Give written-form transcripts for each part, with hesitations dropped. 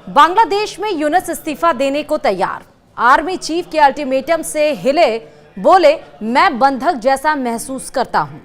बांग्लादेश में यूनुस इस्तीफा देने को तैयार। आर्मी चीफ के अल्टीमेटम से हिले, बोले मैं बंधक जैसा महसूस करता हूं।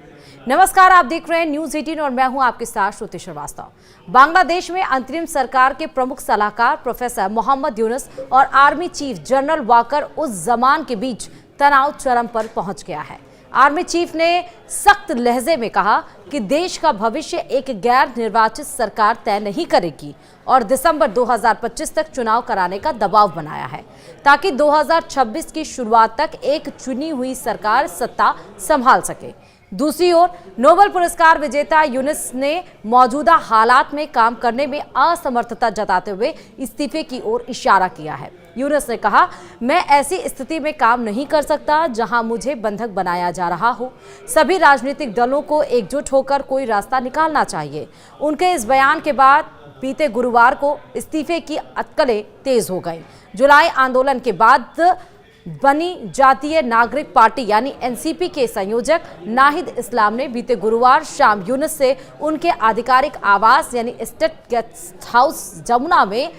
नमस्कार, आप देख रहे हैं न्यूज 18 और मैं हूं आपके साथ श्रुति श्रीवास्तव। बांग्लादेश में अंतरिम सरकार के प्रमुख सलाहकार प्रोफेसर मोहम्मद यूनुस और आर्मी चीफ जनरल वाकर उस जमान के बीच तनाव चरम पर पहुंच गया है। आर्मी चीफ ने सख्त लहजे में कहा कि देश का भविष्य एक गैर निर्वाचित सरकार तय नहीं करेगी और दिसंबर 2025 तक चुनाव कराने का दबाव बनाया है ताकि 2026 की शुरुआत तक एक चुनी हुई सरकार सत्ता संभाल सके। दूसरी ओर नोबेल पुरस्कार विजेता यूनुस ने मौजूदा हालात में काम करने में असमर्थता जताते हुए इस्तीफे की ओर इशारा किया है। यूनुस ने कहा, मैं ऐसी स्थिति में काम नहीं कर सकता जहां मुझे बंधक बनाया जा रहा हो। सभी राजनीतिक दलों को एकजुट होकर कोई रास्ता निकालना चाहिए। उनके इस बयान के बाद बीते गुरुवार को इस्तीफे की अटकलें तेज हो गई। जुलाई आंदोलन के बाद बनी जातीय नागरिक पार्टी यानी एनसीपी के संयोजक नाहिद इस्लाम ने बीते गुरुवार शाम यूनुस से उनके आधिकारिक आवास यानी स्टेट गेस्ट हाउस जमुना में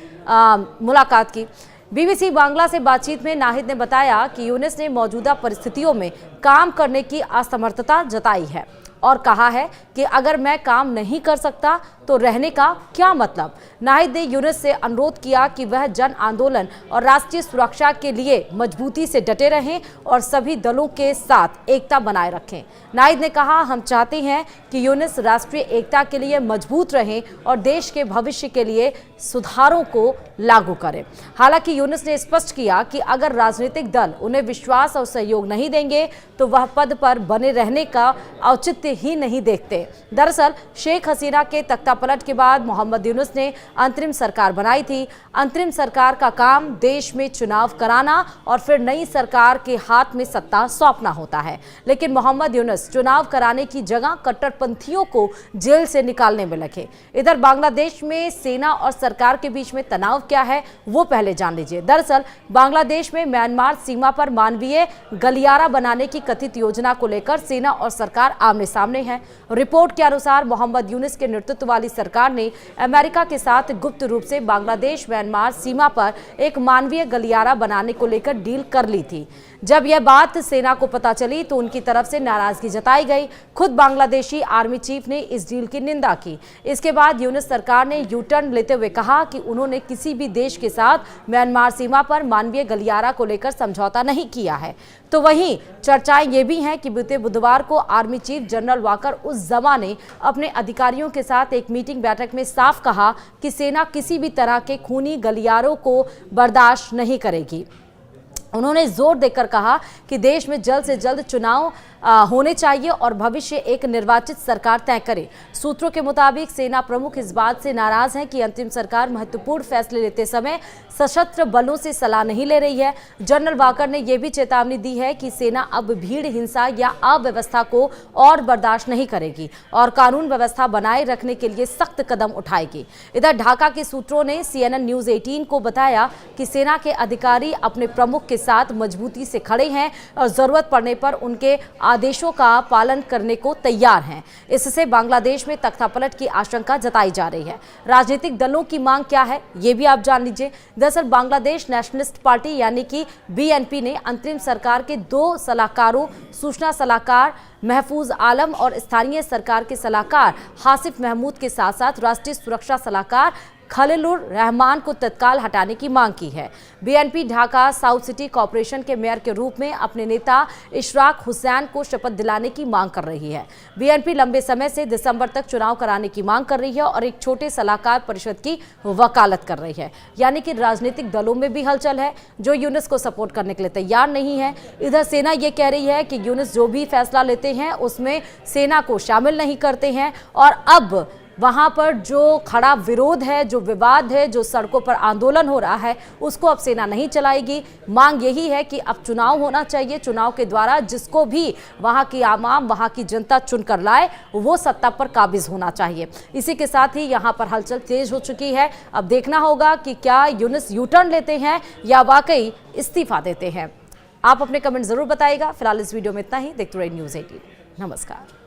मुलाकात की। बीबीसी बांग्ला से बातचीत में नाहिद ने बताया कि यूनुस ने मौजूदा परिस्थितियों में काम करने की असमर्थता जताई है और कहा है कि अगर मैं काम नहीं कर सकता तो रहने का क्या मतलब। नाहिद ने यूनुस से अनुरोध किया कि वह जन आंदोलन और राष्ट्रीय सुरक्षा के लिए मजबूती से डटे रहें और सभी दलों के साथ एकता बनाए रखें। नाहिद ने कहा, हम चाहते हैं कि यूनुस राष्ट्रीय एकता के लिए मजबूत रहें और देश के भविष्य के लिए सुधारों को लागू करें। हालांकि यूनुस ने स्पष्ट किया कि अगर राजनीतिक दल उन्हें विश्वास और सहयोग नहीं देंगे तो वह पद पर बने रहने का औचित्य ही नहीं देखते। दरअसल शेख हसीना के तख्तापलट के बाद मोहम्मद यूनुस ने अंतरिम सरकार बनाई थी। अंतरिम सरकार का काम देश में चुनाव कराना और फिर नई सरकार के हाथ में सत्ता सौंपना होता है। लेकिन मोहम्मद यूनुस चुनाव कराने की जगह कट्टरपंथियों को जेल से निकालने में लगे। इधर बांग्लादेश में सेना और सरकार के बीच में तनाव क्या है वो पहले जान लीजिए। दरअसल बांग्लादेश में म्यांमार सीमा पर मानवीय गलियारा बनाने की कथित योजना को लेकर सेना और सरकार आमने सामने है। रिपोर्ट के अनुसार मोहम्मद यूनुस के नेतृत्व वाली सरकार ने अमेरिका के साथ गुप्त रूप से बांग्लादेश म्यांमार सीमा पर एक मानवीय गलियारा बनाने को लेकर डील कर ली थी। जब यह बात सेना को पता चली तो उनकी तरफ से नाराजगी जताई गई। खुद बांग्लादेशी आर्मी चीफ ने इस डील की निंदा की। इसके बाद यूनुस सरकार ने यू टर्न लेते हुए कहा कि उन्होंने किसी भी देश के साथ म्यांमार सीमा पर मानवीय गलियारा को लेकर समझौता नहीं किया है। तो वहीं चर्चाएं ये भी हैं कि बीते बुधवार को आर्मी चीफ जनरल वाकर उस जमा ने अपने अधिकारियों के साथ एक मीटिंग बैठक में साफ कहा कि सेना किसी भी तरह के खूनी गलियारों को बर्दाश्त नहीं करेगी। उन्होंने जोर देकर कहा कि देश में जल्द से जल्द चुनाव होने चाहिए और भविष्य एक निर्वाचित सरकार तय करे। सूत्रों के मुताबिक सेना प्रमुख इस बात से नाराज हैं कि अंतिम सरकार महत्वपूर्ण फैसले लेते समय सशस्त्र बलों से सलाह नहीं ले रही है। जनरल वाकर ने यह भी चेतावनी दी है कि सेना अब भीड़ हिंसा या अव्यवस्था को और बर्दाश्त नहीं करेगी और कानून व्यवस्था बनाए रखने के लिए सख्त कदम उठाएगी। इधर ढाका के सूत्रों ने CNN न्यूज 18 को बताया कि सेना के अधिकारी अपने प्रमुख के साथ मजबूती से खड़े हैं और जरूरत पड़ने पर उनके आदेशों का पालन करने को तैयार हैं। इससे बांग्लादेश में तख्तापलट की आशंका जताई जा रही है। राजनीतिक दलों की मांग क्या है ये भी आप जान लीजिए। दरअसल बांग्लादेश नेशनलिस्ट पार्टी यानी कि BNP ने अंतरिम सरकार के 2 सलाहकारों, सूचना सलाहकार महफूज आलम और स्थानीय सरकार के सलाहकार हासिफ महमूद के साथ साथ राष्ट्रीय सुरक्षा सलाहकार खलीलुर रहमान को तत्काल हटाने की मांग की है। BNP Dhaka south city corporation के मेयर के रूप में अपने नेता इशराक हुसैन को शपथ दिलाने की मांग कर रही है। BNP लंबे समय से दिसंबर तक चुनाव कराने की मांग कर रही है और एक छोटे सलाहकार परिषद की वकालत कर रही है। यानी कि राजनीतिक दलों में भी हलचल है जो यूनुस को सपोर्ट करने के लिए तैयार नहीं है। इधर सेना ये कह रही है कि यूनुस जो भी फैसला लेते हैं उसमें सेना को शामिल नहीं करते हैं और अब वहां पर जो खड़ा विरोध है, जो विवाद है, जो सड़कों पर आंदोलन हो रहा है उसको अब सेना नहीं चलाएगी। मांग यही है कि अब चुनाव होना चाहिए। चुनाव के द्वारा जिसको भी वहां की आवाम, वहां की जनता चुनकर लाए वो सत्ता पर काबिज होना चाहिए। इसी के साथ ही यहां पर हलचल तेज हो चुकी है। अब देखना होगा कि क्या यूनुस यू टर्न लेते हैं या वाकई इस्तीफा देते हैं। आप अपने कमेंट जरूर बताइएगा। फिलहाल इस वीडियो में इतना ही। देखते रहिए न्यूज 18। नमस्कार।